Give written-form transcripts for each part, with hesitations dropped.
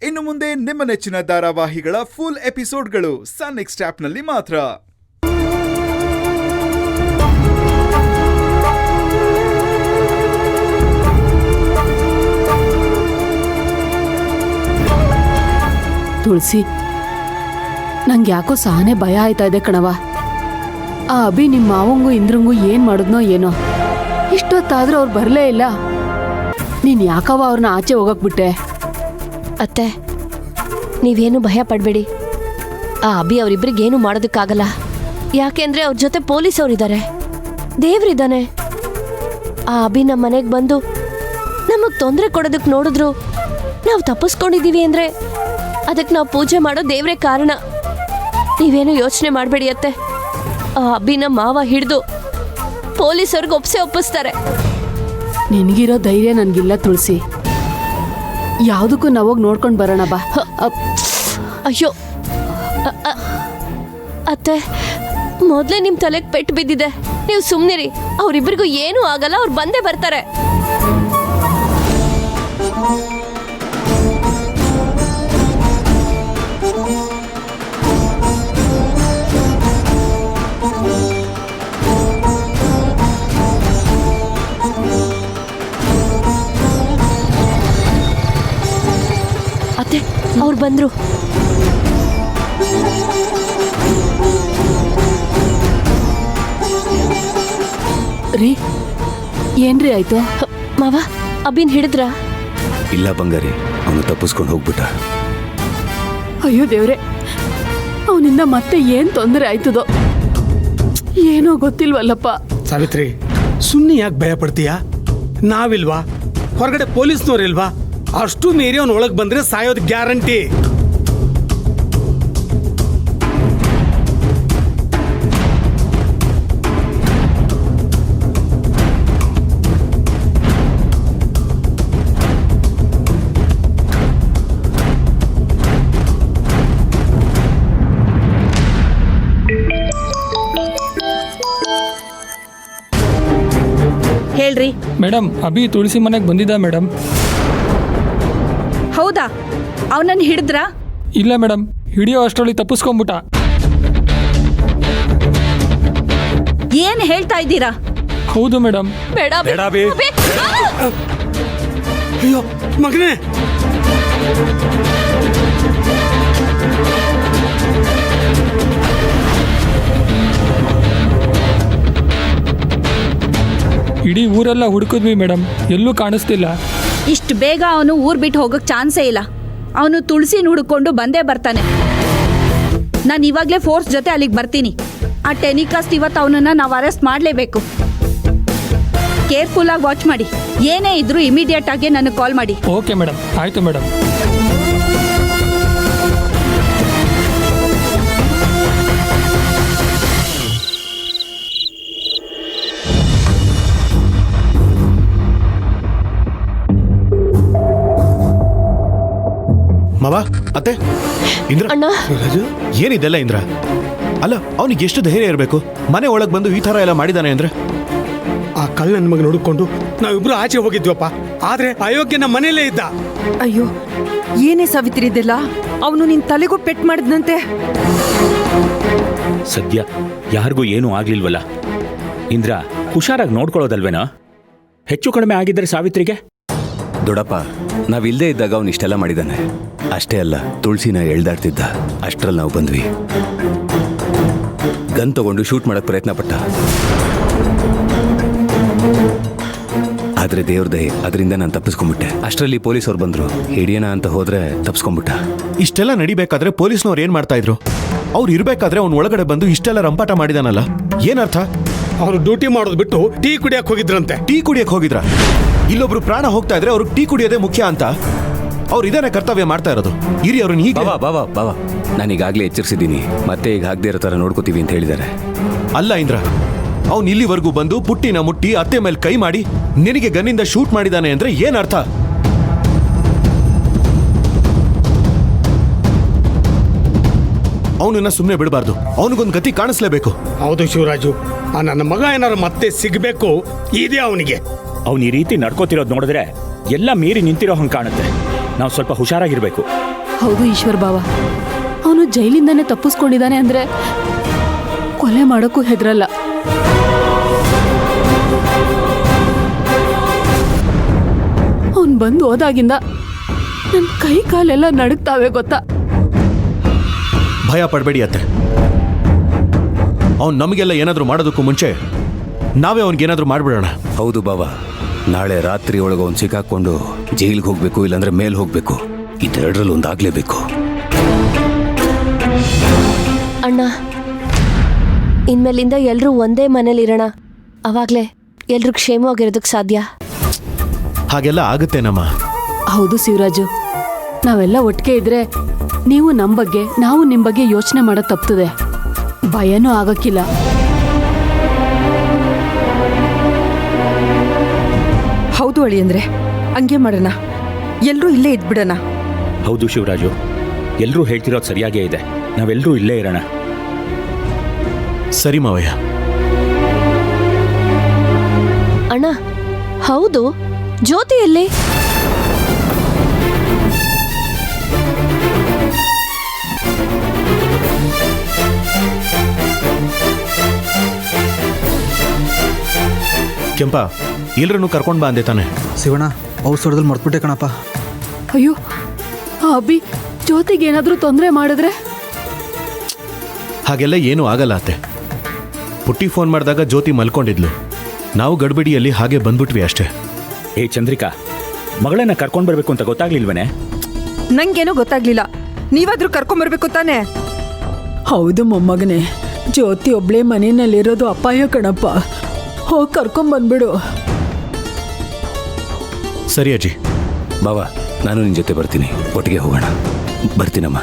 ಇನ್ನು ಮುಂದೆ ನಿಮ್ಮ ನೆಚ್ಚಿನ ಧಾರಾವಾಹಿಗಳ ಫುಲ್ ಎಪಿಸೋಡ್ಗಳು ಸನ್ ನೆಕ್ಸ್ಟ್ ಆಪ್ನಲ್ಲಿ ಮಾತ್ರ. ತುಳಸಿ, ನಂಗೆ ಯಾಕೋ ಸಹನೆ ಭಯ ಆಯ್ತಾ ಇದೆ ಕಣವ. ಆ ಅಭಿ ನಿಮ್ಮ ಮಾವಂಗೂ ಇಂದ್ರಂಗೂ ಏನ್ ಮಾಡಿದ್ನೋ ಏನೋ, ಇಷ್ಟೊತ್ತಾದ್ರೂ ಅವ್ರು ಬರಲೇ ಇಲ್ಲ. ನೀನ್ ಯಾಕವ ಅವ್ರನ್ನ ಆಚೆ ಹೋಗಕ್ ಬಿಟ್ಟೆ? ಅತ್ತೆ, ನೀವೇನು ಭಯ ಪಡಬೇಡಿ. ಆ ಅಭಿ ಅವರಿಬ್ಬರಿಗೇನು ಮಾಡೋದಕ್ಕಾಗಲ್ಲ. ಯಾಕೆಂದ್ರೆ ಅವ್ರ ಜೊತೆ ಪೊಲೀಸ್ ಅವರಿದ್ದಾರೆ, ದೇವ್ರಿದ್ದಾನೆ. ಆ ಅಭಿ ನಮ್ಮ ಮನೆಗೆ ಬಂದು ನಮಗ್ ತೊಂದರೆ ಕೊಡೋದಕ್ಕೆ ನೋಡಿದ್ರು ನಾವು ತಪ್ಪಿಸ್ಕೊಂಡಿದೀವಿ ಅಂದ್ರೆ ಅದಕ್ಕೆ ನಾವು ಪೂಜೆ ಮಾಡೋ ದೇವ್ರೇ ಕಾರಣ. ನೀವೇನು ಯೋಚನೆ ಮಾಡಬೇಡಿ ಅತ್ತೆ. ಆ ಅಭಿನ ಮಾವ ಹಿಡಿದು ಪೊಲೀಸವ್ರಿಗೆ ಒಪ್ಪಿಸ್ತಾರೆ. ನಿನ್ಗಿರೋ ಧೈರ್ಯ ನನ್ಗಿಲ್ಲ ತುಳಸಿ. ಯಾವುದಕ್ಕೂ ನಾವೋಗಿ ನೋಡ್ಕೊಂಡು ಬರೋಣ ಬಾ. ಅಯ್ಯೋ ಅತ್ತೆ, ಮೊದಲೇ ನಿಮ್ಮ ತಲೆಗೆ ಪೆಟ್ಟು ಬಿದ್ದಿದೆ. ನೀವು ಸುಮ್ಮನಿರಿ. ಅವರಿಬ್ಬರಿಗೂ ಏನೂ ಆಗಲ್ಲ, ಅವ್ರು ಬಂದೇ ಬರ್ತಾರೆ. ಅತ್ತೆ, ಅವ್ರು ಬಂದ್ರು. ರೀ, ಏನ್ರಿ ಆಯ್ತು? ಮಾವ, ಅಭಿನ್ ಹಿಡಿದ್ರ? ಇಲ್ಲ ಬಂಗಾರಿ, ಅವನು ತಪ್ಪಿಸ್ಕೊಂಡು ಹೋಗ್ಬಿಟ್ಟ. ಅಯ್ಯೋ ದೇವ್ರೆ, ಅವನಿಂದ ಮತ್ತೆ ಏನ್ ತೊಂದರೆ ಆಯ್ತದೋ ಏನೋ ಗೊತ್ತಿಲ್ವಲ್ಲಪ್ಪ. ಸಾವಿತ್ರಿ, ಸುಮ್ಮನೆ ಯಾಕೆ ಭಯ ಪಡ್ತೀಯಾ? ನಾವಿಲ್ವಾ? ಹೊರಗಡೆ ಪೊಲೀಸ್ನವ್ರಿಲ್ವಾ? ಅಷ್ಟು ಮೀರಿ ಅವನ ಒಳಗೆ ಬಂದ್ರೆ ಸಾಯೋದು ಗ್ಯಾರಂಟಿ. ಹೇಳ್ರಿ ಮೇಡಮ್, ಅಭಿ ತುಳಸಿ ಮನೆಗೆ ಬಂದಿದ್ದ ಮೇಡಮ್. ಹೌದಾ? ಅವನನ್ನು ಹಿಡಿದ್ರಾ? ಇಲ್ಲ ಮೇಡಮ್, ಹಿಡಿಯೋ ಅಷ್ಟರಲ್ಲಿ ತಪ್ಪಿಸ್ಕೊಂಡ್ಬಿಟ್ಟ. ಏನ್ ಹೇಳ್ತಾ ಇದ್ದೀರಾ? ಹೌದು ಮೇಡಮ್. ಬೇಡ ಬೇಡ ಅಭಿ. ಅಯ್ಯೋ ಮಗನೇ, ಇಡೀ ಊರೆಲ್ಲ ಹುಡುಕಿದ್ವಿ ಮೇಡಮ್, ಎಲ್ಲೂ ಕಾಣಿಸ್ತಿಲ್ಲ. ಇಷ್ಟು ಬೇಗ ಅವನು ಊರ್ ಬಿಟ್ಟು ಹೋಗಕ್ ಚಾನ್ಸೇ ಇಲ್ಲ. ಅವನು ತುಳಸಿನ ಹುಡುಕೊಂಡು ಬಂದೇ ಬರ್ತಾನೆ. ನಾನು ಇವಾಗಲೇ ಫೋರ್ಸ್ ಜೊತೆ ಅಲ್ಲಿಗೆ ಬರ್ತೀನಿ. ಆ ಟೆನಿಕಾಸ್ಟ್ ಇವತ್ತು ಅವನನ್ನ ನಾವು ಅರೆಸ್ಟ್ ಮಾಡಲೇಬೇಕು. ಕೇರ್ಫುಲ್ ಆಗಿ ವಾಚ್ ಮಾಡಿ. ಏನೇ ಇದ್ರೂ ಇಮಿಡಿಯೇಟ್ ಆಗಿ ನನಗೆ ಕಾಲ್ ಮಾಡಿ. ಓಕೆ ಮೇಡಮ್, ಆಯ್ತು ಮೇಡಮ್. ಮಾವ, ಅತ್ತೆ, ಇಂದ್ರ, ಅಣ್ಣ, ಏನಿದೆಲ್ಲ ಇಂದ್ರ? ಅಲ್ಲ, ಅವನಿಗೆ ಎಷ್ಟು ಧೈರ್ಯ ಇರಬೇಕು ಮನೆ ಒಳಗೆ ಬಂದು ಈ ತರ ಎಲ್ಲ ಮಾಡಿದಾನೆ ಅಂದ್ರೆ? ಆ ಕಳ್ಳನ ಮಗನ ಹುಡುಕೊಂಡು ನಾವಿಬ್ರು ಆಚೆ ಹೋಗಿದ್ವಪ್ಪ. ಆದ್ರೆ ಅಯೋಗ್ಯ ನಮ್ಮ ಮನೇಲೇ ಇದ್ದ. ಅಯ್ಯೋ, ಏನೇ ಸಾವಿತ್ರಿ ಇದೆಲ್ಲ? ಅವನು ನಿನ್ ತಲೆಗೂ ಪೆಟ್ ಮಾಡಿದ್ನಂತೆ. ಸದ್ಯ ಯಾರಿಗೂ ಏನೂ ಆಗ್ಲಿಲ್ವಲ್ಲ. ಇಂದ್ರ, ಹುಷಾರಾಗಿ ನೋಡ್ಕೊಳ್ಳೋದಲ್ವೇನೋ? ಹೆಚ್ಚು ಕಡಿಮೆ ಆಗಿದ್ರೆ ಸಾವಿತ್ರಿಗೆ? ದೊಡ್ಡಪ್ಪ, ನಾವಿಲ್ದೇ ಇದ್ದಾಗ ಅವನು ಇಷ್ಟೆಲ್ಲ ಮಾಡಿದಾನೆ. ಅಷ್ಟೇ ಅಲ್ಲ, ತುಳಸಿನ ಎಳ್ದಾಡ್ತಿದ್ದ. ಅಷ್ಟ್ರಲ್ಲಿ ನಾವು ಬಂದ್ವಿ. ಗನ್ ತಗೊಂಡು ಶೂಟ್ ಮಾಡಕ್ ಪ್ರಯತ್ನ ಪಟ್ಟ. ಆದ್ರೆ ದೇವ್ರ ದಯೆ, ಅದರಿಂದ ನಾನು ತಪ್ಪಿಸ್ಕೊಂಡ್ಬಿಟ್ಟೆ. ಅಷ್ಟರಲ್ಲಿ ಪೊಲೀಸವ್ರು ಬಂದ್ರು. ಹಿಡಿಯೋಣ ಅಂತ ಹೋದ್ರೆ ತಪ್ಪಿಸ್ಕೊಂಡ್ಬಿಟ್ಟ. ಇಷ್ಟೆಲ್ಲ ನಡಿಬೇಕಾದ್ರೆ ಪೊಲೀಸ್ನವ್ರು ಏನ್ ಮಾಡ್ತಾ ಇದ್ರು? ಅವ್ರು ಇರ್ಬೇಕಾದ್ರೆ ಅವ್ನು ಒಳಗಡೆ ಬಂದು ಇಷ್ಟೆಲ್ಲ ರಂಪಾಟ ಮಾಡಿದಾನಲ್ಲ, ಏನರ್ಥ? ಅವ್ರು ಡ್ಯೂಟಿ ಮಾಡೋದು ಬಿಟ್ಟು ಟೀ ಕುಡಿಯಕ್ ಹೋಗಿದ್ರಂತೆ. ಟೀ ಕುಡಿಯಕ್ ಹೋಗಿದ್ರ? ಇಲ್ಲೊಬ್ರು ಪ್ರಾಣ ಹೋಗ್ತಾ ಇದ್ರೆ ಅವ್ರಿಗೆ ಟೀ ಕುಡಿಯೋದೇ ಮುಖ್ಯ ಅಂತ ಅವ್ರು ಇದನ್ನೇ ಕರ್ತವ್ಯ ಮಾಡ್ತಾ ಇರೋದು. ಇರಿ ಅವ್ರನ್ನ ಈಗ. ಬಾಬಾ, ನಾನು ಈಗಾಗಲೇ ಎಚ್ಚರಿಸಿದ್ದೀನಿ. ಮತ್ತೆ ಈಗ ಆಗದೆ ಇರೋ ತರ ನೋಡ್ಕೋತೀವಿ ಅಂತ ಹೇಳಿದ್ದಾರೆ. ಅಲ್ಲ ಇಂದ್ರ, ಅವ್ನು ಇಲ್ಲಿವರೆಗೂ ಬಂದು ಪುಟ್ಟಿನ ಮುಟ್ಟಿ ಅತ್ತೆ ಮೇಲೆ ಕೈ ಮಾಡಿ ನಿನಗೆ ಗನ್ನಿಂದ ಶೂಟ್ ಮಾಡಿದಾನೆ ಅಂದ್ರೆ ಏನ್ ಅರ್ಥ? ಅವನನ್ನ ಸುಮ್ಮನೆ ಬಿಡಬಾರ್ದು. ಅವನಿಗೊಂದು ಗತಿ ಕಾಣಿಸ್ಲೇಬೇಕು. ಹೌದು ಶಿವರಾಜು, ಆ ನನ್ನ ಮಗ ಏನಾರು ಮತ್ತೆ ಸಿಗಬೇಕು ಇದೆ ಅವನಿಗೆ. ಅವ್ನು ಈ ರೀತಿ ನಡ್ಕೋತಿರೋದು ನೋಡಿದ್ರೆ ಎಲ್ಲ ಮೀರಿ ನಿಂತಿರೋ ಹಂಗೆ ಕಾಣುತ್ತೆ. ನಾವು ಸ್ವಲ್ಪ ಹುಷಾರಾಗಿರ್ಬೇಕು. ಹೌದು ಈಶ್ವರ್ ಬಾವ, ಅವನು ಜೈಲಿಂದಾನೆ ತಪ್ಪಿಸ್ಕೊಂಡಿದ್ದಾನೆ ಅಂದ್ರೆ ಕೊಲೆ ಮಾಡೋಕ್ಕೂ ಹೆದರಲ್ಲ. ಅವನು ಬಂದು ಹೋದಾಗಿಂದ ನನ್ನ ಕೈ ಕಾಲೆಲ್ಲ ನಡುಗ್ತಾವೆ ಗೊತ್ತಾ. ಭಯ ಪಡಬೇಡಿ ಅತ್ತೆ. ಅವ್ನು ನಮಗೆಲ್ಲ ಏನಾದರೂ ಮಾಡೋದಕ್ಕೂ ಮುಂಚೆ ನಾವೇ ಅವ್ನಿಗೇನಾದರೂ ಮಾಡಿಬಿಡೋಣ. ಹೌದು ಬಾಬಾ, ನಾಳೆ ರಾತ್ರಿ ಒಳಗೆ ಅವ್ನು ಸಿಕ್ಕಾಕೊಂಡು ಜೈಲಿಗೆ ಹೋಗ್ಬೇಕು, ಇಲ್ಲಾಂದ್ರೆ ಮೇಲೆ ಹೋಗ್ಬೇಕು. ಇದೆರಡರಲ್ಲಿ ಒಂದಾಗಲೇಬೇಕು. ಅಣ್ಣ, ಇನ್ಮೇಲಿಂದ ಎಲ್ರೂ ಒಂದೇ ಮನೇಲಿರೋಣ. ಅವಾಗ್ಲೇ ಎಲ್ರೂ ಕ್ಷೇಮವಾಗಿರೋದಕ್ಕೆ ಸಾಧ್ಯ. ಹಾಗೆಲ್ಲ ಆಗುತ್ತೇನಮ್ಮ? ಹೌದು ಶಿವರಾಜು, ನಾವೆಲ್ಲ ಒಟ್ಟಿಗೆ ಇದ್ರೆ ನೀವು ನಮ್ಮ ಬಗ್ಗೆ, ನಾವು ನಿಮ್ಮ ಬಗ್ಗೆ ಯೋಚನೆ ಮಾಡೋದು ತಪ್ತದೆ. ಭಯನೂ ಆಗಕ್ಕಿಲ್ಲ. ಹೌದು ಅಳಿ ಅಂದ್ರೆ ಹಂಗೆ ಮಾಡೋಣ. ಎಲ್ಲರೂ ಇಲ್ಲೇ ಇದ್ಬಿಡೋಣ. ಹೌದು ಶಿವರಾಜು, ಎಲ್ಲರೂ ಹೇಳ್ತಿರೋದು ಸರಿಯಾಗೇ ಇದೆ. ನಾವೆಲ್ಲರೂ ಇಲ್ಲೇ ಇರೋಣ. ಸರಿ ಮಾವಯ್ಯ. ಅಣ್ಣ, ಹೌದು, ಜ್ಯೋತಿ ಎಲ್ಲಿ? ಕೆಂಪ, ಎಲ್ಲರನ್ನು ಕರ್ಕೊಂಡು ಬಾ ಅಂದೆ ತಾನೆ? ಶಿವಣ್ಣ, ಔಷಧದಲ್ಲಿ ಮರ್ತ್ಬಿಟ್ಟೆ ಕಣಪ್ಪ. ಅಯ್ಯೋ, ಆ ಅಭಿ ಜ್ಯೋತಿಗೆ ಏನಾದರೂ ತೊಂದರೆ ಮಾಡಿದ್ರೆ? ಹಾಗೆಲ್ಲ ಏನೂ ಆಗಲ್ಲ ಅತ್ತೆ. ಪುಟ್ಟಿ ಫೋನ್ ಮಾಡಿದಾಗ ಜ್ಯೋತಿ ಮಲ್ಕೊಂಡಿದ್ಲು. ನಾವು ಗಡ್ಬಿಡಿಯಲ್ಲಿ ಹಾಗೆ ಬಂದ್ಬಿಟ್ವಿ ಅಷ್ಟೇ. ಏ ಚಂದ್ರಿಕಾ, ಮಗಳನ್ನ ಕರ್ಕೊಂಡು ಬರಬೇಕು ಅಂತ ಗೊತ್ತಾಗ್ಲಿಲ್ವನೇ? ನಂಗೇನೋ ಗೊತ್ತಾಗ್ಲಿಲ್ಲ. ನೀವಾದ್ರೂ ಕರ್ಕೊಂಬರ್ಬೇಕು ತಾನೇ? ಹೌದು ಮೊಮ್ಮಗನೇ, ಜ್ಯೋತಿ ಒಬ್ಳೆ ಮನೆಯಲ್ಲಿರೋದು ಅಪಾಯ ಕಣಪ್ಪ. ಹೋಗಿ ಕರ್ಕೊಂಬಂದ್ಬಿಡು. ಸರಿ ಅಜ್ಜಿ. ಬಾವಾ, ನಾನು ನಿನ್ನ ಜೊತೆ ಬರ್ತೀನಿ. ಒಟ್ಟಿಗೆ ಹೋಗೋಣ. ಬರ್ತೀನಮ್ಮ.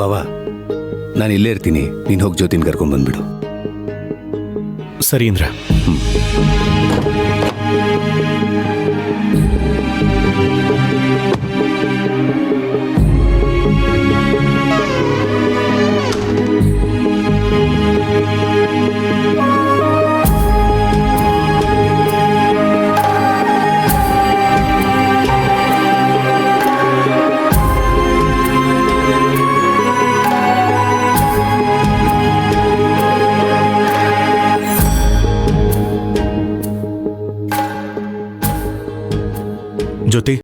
ಬಾವಾ, ನಾನು ಇಲ್ಲೇ ಇರ್ತೀನಿ. ನೀನು ಹೋಗಿ ಜ್ಯೋತಿನ ಕರ್ಕೊಂಡು ಬಂದ್ಬಿಡು. ಸರಿ ಇಂದ್ರ. ಜ್ಯೋತಿ,